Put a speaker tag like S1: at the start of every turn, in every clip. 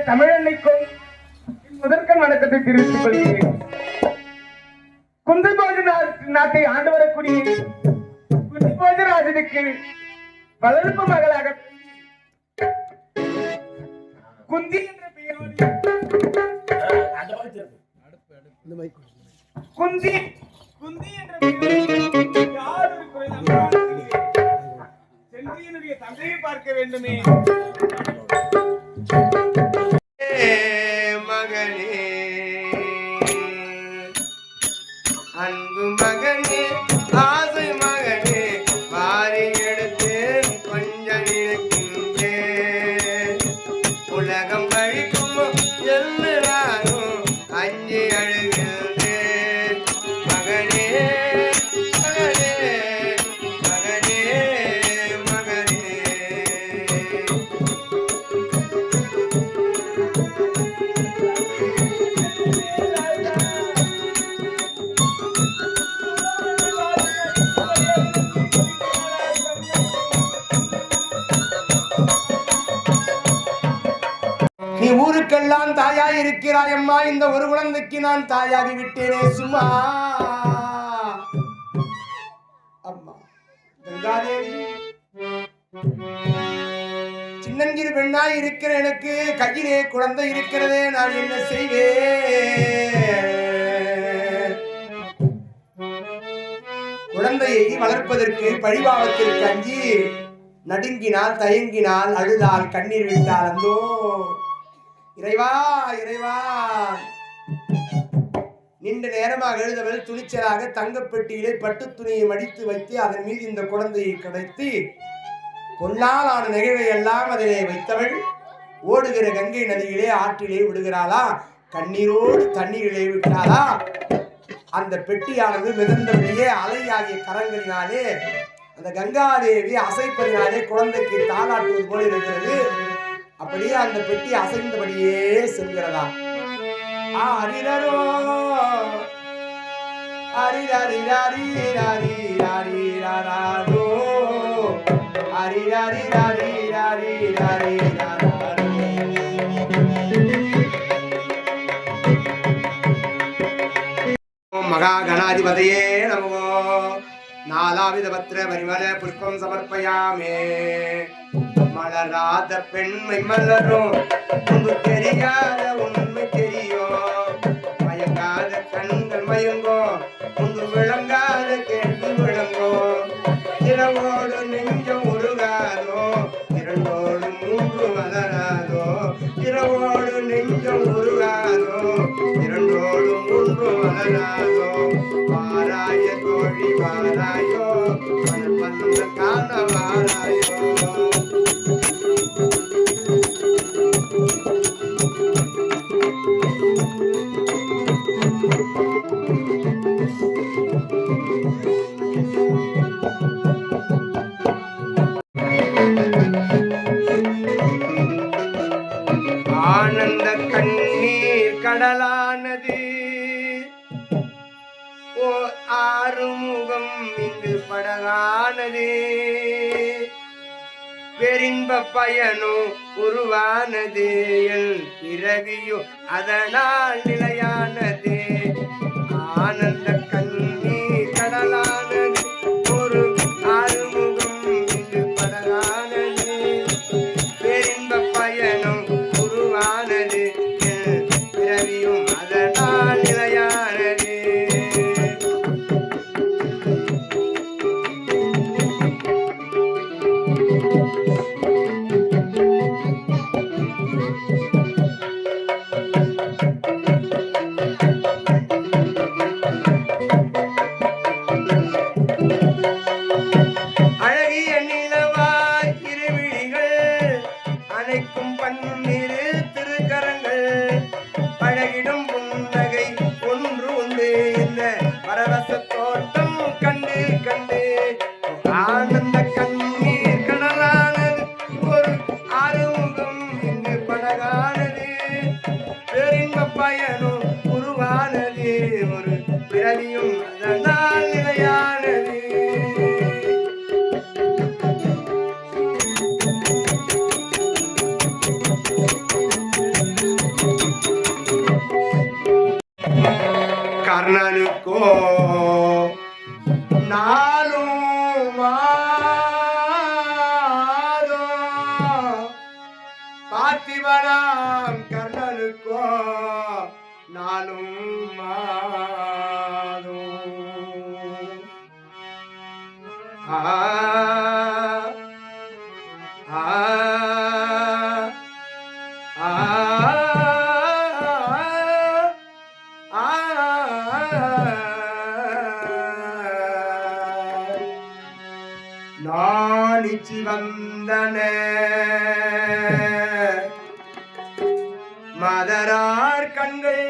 S1: தமிழன்னைக்கும் முதற்கண் வணக்கத்தை தெரிவித்துக் கொள்கிறேன். குந்திபோஜ நாட்டை ஆண்டு வரக்கூடிய குந்திபோஜராஜனுக்கு வளர்ப்பு மகளாக குந்தி என்ற பெயரோடு குந்தி குந்தி என்ற சென்றியனுடைய தந்தையை பார்க்க வேண்டுமே.
S2: அன்பு மகனே ஆசை மகனே வாரி எடுத்து கொஞ்சம் நினைக்கின்றேன். உலகம் கழிக்கும் எல்லாரும் அஞ்சி அழுகின்றேன். மகனே மகனே மகனே மகனே நீ ஊருக்கெல்லாம் தாயாய் இருக்கிறாய் அம்மா. இந்த ஒரு குழந்தைக்கு நான் தாயாகி விட்டேனே சும்மா. அம்மா கங்காதேவி, சின்னஞ்சிறு பெண்ணாய் இருக்கிற எனக்கு கையிலே குழந்தை இருக்கிறதே, நான் என்ன செய்வேன்? குழந்தையை வளர்ப்பதற்கு பழிபாவத்திற்கு அஞ்சி நடுங்கினால், தயங்கினால், அழுதால், கண்ணீர் விட்டால், அந்தோ இறைவா இறைவா. நீண்ட நேரமாக எழுதவள் துணிச்சலாக தங்கப்பெட்டியிலே பட்டு துணியை மடித்து வைத்து அதன் மீது இந்த குழந்தையை கிடைத்து பொன்னால் ஆன நிகழ்வை எல்லாம் அதிலே வைத்தவள் ஓடுகிற கங்கை நதியிலே ஆற்றிலே விடுகிறாளா, கண்ணீரோடு தண்ணீரிலே விட்டாளா. அந்த பெட்டியானது மிதந்தபடியே அலையாகிய கரங்களினாலே அந்த கங்காதேவி அசைப்பதினாலே குழந்தைக்கு தாளாட்டுவது போல இருக்கிறது. அப்படியே அந்த பெட்டி அசைந்தபடியே செல்கிறதா. ஆரிரரோ அரிரரிரரிரரிரரிரரோ அரிரரிரரிரரிரரிரரோ. மகா கணாதிபதியே நமோ. நாலாவித பத்திர பரிமள புஷ்பம் சமர்ப்பயாமே. மலராத பெண்மை மலரும், முன்பு தெரியாத உண்மை தெரியும். மயங்காத கண்கள் மயங்கோ, முன்பு விளங்காத கேள்வி விளங்கோ. இரவோடு நெஞ்சம் உருகாதோ, இரண்டோடு மூன்று மலராதோ. இரவோடு நெஞ்சம் உருகாதோ, இரண்டோடு மூன்று மலராதோ. வாராய தோழி வாராயோ, மனப்பந்த காண வாராயோ. ஆனந்த கண்ணீர் கடலானது ஓ ஆறுமுகம் இங்கு படகானது. பெரின்ப பயனோ உருவானது, என் பிறவியோ அதனால் நிலையானது. ஆனந்த கண்ணீர் பரவச தோட்டம் கண்டு கண்டு ஆனந்த கண்ணீர் கடலானது ஒரு ஆறுமுகம் இங்கு படகானது பெருங்க பயனும் உருவானது ஒரு பிறவியும் அதனால் நிலையானது கர்ணனுக்கோ நாளும் மாதோ பார்த்திபனாம் கர்ணனுக்கோ நாளும் மாதோ ஆ ஆ ஆ நாணிச்சி வந்தன மதரார் கண்கள்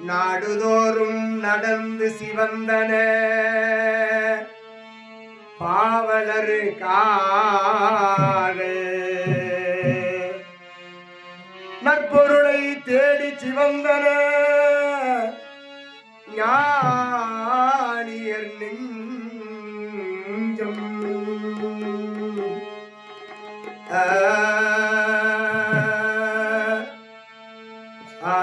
S2: நாடுதோறும் நடந்து சிவந்தன பாவலரு நற்பொருளை தேடி சிவந்தன ஞானியர் நெஞ்சம் ஆ ஆ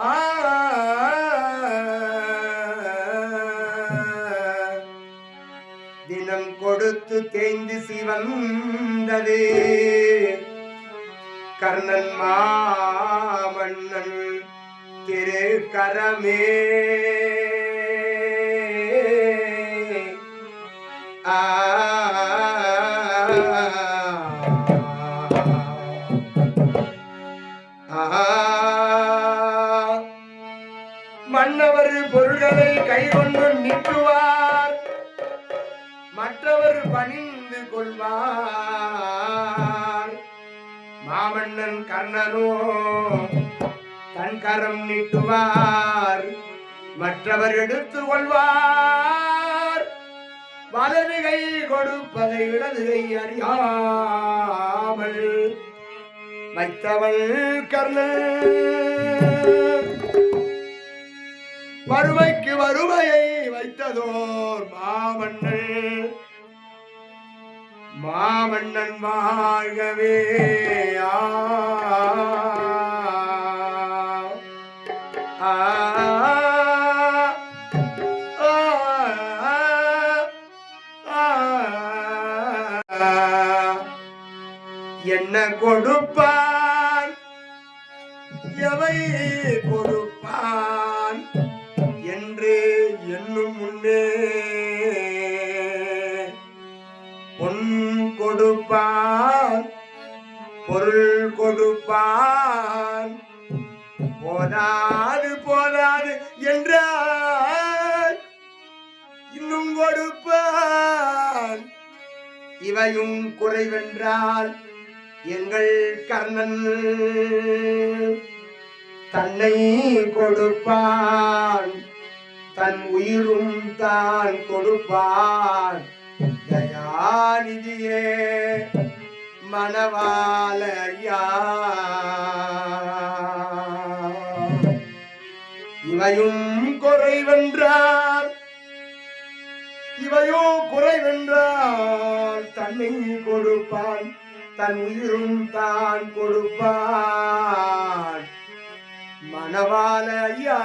S2: ஆ தினம் கொடுத்து தேய்ந்து சிவந்தது கர்ணன் மாமன்னன் திருக்கரமே ஆ மன்னவர் பொருள்களை கைகொண்டு நீட்டுவார் மற்றவர் பணிந்து கொள்வார் மாமன்னன் கர்ணனோ தன் கரம் நீட்டுவார் மற்றவர் எடுத்து கொள்வார் வலதுகை கொடுப்பதை இடதுகை அறியாமல் வைத்தவள் கர்ணன் வறுமைக்கு வறுமையை வைத்ததோர் மாமன்னன் வாழ்கவே என்ன கொடுப்பான் எவை கொடுப்பான் என்று என்னும் முன்னே பொன் கொடுப்பான் பொருள் கொடுப்பான் போதாது போதாது என்றால் இன்னும் கொடுப்பான் இவையும் குறைவென்றால் எங்கள் கர்ணன் தன்னை கொடுப்பான் தன் உயிரும் தான் கொடுப்பான் தயாநிதியே மணவாள ஐயா இவையும் குறைவென்றால் தன்னை கொடுப்பான் தன் உயிரும் தான் கொடுப்பான் மணவாள ஐயா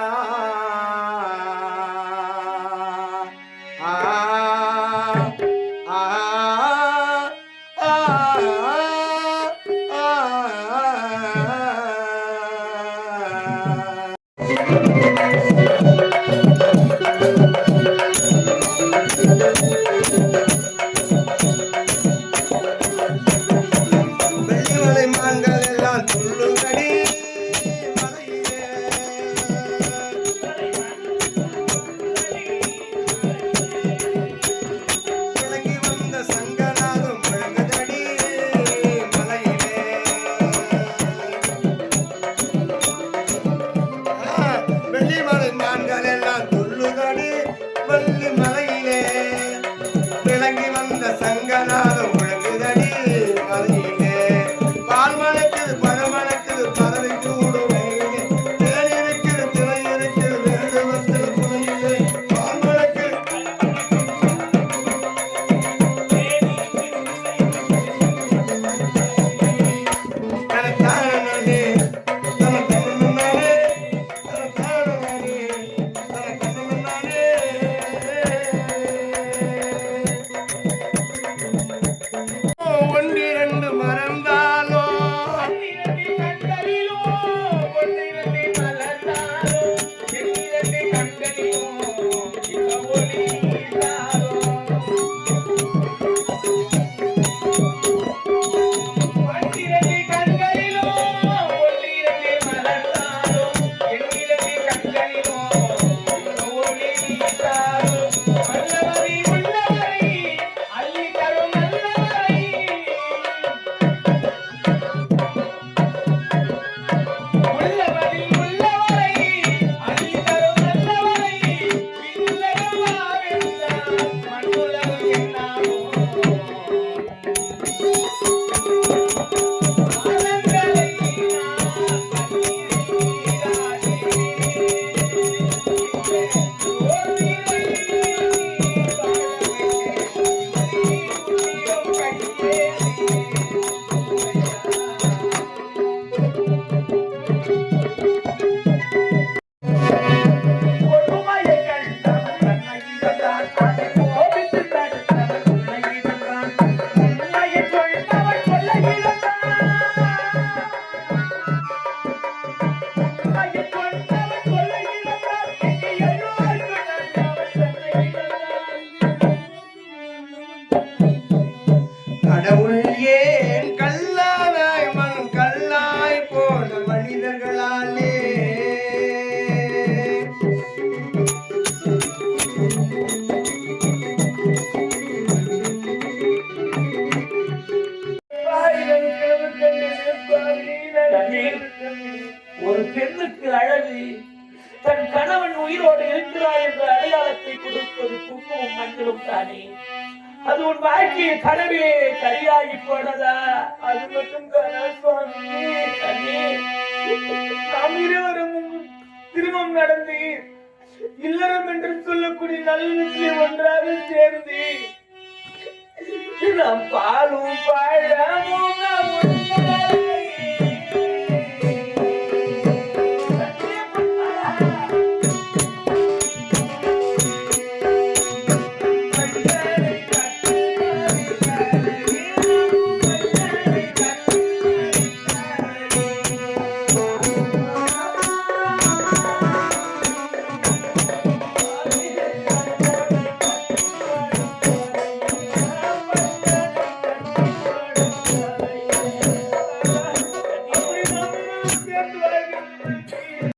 S2: பழம் வளர்க்குது பறவை கூடும் தேன் இருக்குது திரை இருக்குது வேண்டுவத்தில் துணையிலே பால் வளர்க்குது தனத்தானே தனத்தானே தனத்தானே தனத்தானே ஒன்றிரண்டு மறந்தாலோ
S1: பன்னிரண்டு கண்களிலோ ஒன்றிரண்டு மலர்ந்தாலோ எண்ணிரண்டு கண்களிலோ இந்த ஒளி வீசாதோ. பன்னிரண்டு கண்களிலோ ஒன்றிரண்டு மலர்ந்தாலோ எண்ணிரண்டு கண்களிலோ இந்த ஒளி வீசாதோ. வல்லவரை உள்ளவரை அள்ளி தரும் நல்லவரை உள்ளவரில் உள்ளவரை அள்ளித்தரும் நல்லவரை விண்ணுலகமாவென்றால் மண்ணுலகம் என்னாமோ. ஆனந்தலை நான் கண்ணீராடி ஓர்விலை
S2: கடவுள் ஏன் கல்லானாய் மண் கல்லாய் போன மனிதர்களாலே
S3: ஒரு பெண்ணுக்கு அழகு தன் கணவன் உயிரோடு இருக்கிறார் என்ற அடையாளத்தை கொடுப்பது குங்குமம் மஞ்சளும் தானே. அது உன் வாழ்க்கையை கனவிலே கரியாகி போனதா?
S1: அது மட்டும் தானா சுவாமி?
S3: கண்ணே,
S1: நாம் இருவரும் திருமணம் நடந்து இல்லறம் என்று சொல்லக்கூடிய நல்லிடத்தில் ஒன்றாக சேர்ந்து நாம் பாலும் பழமும்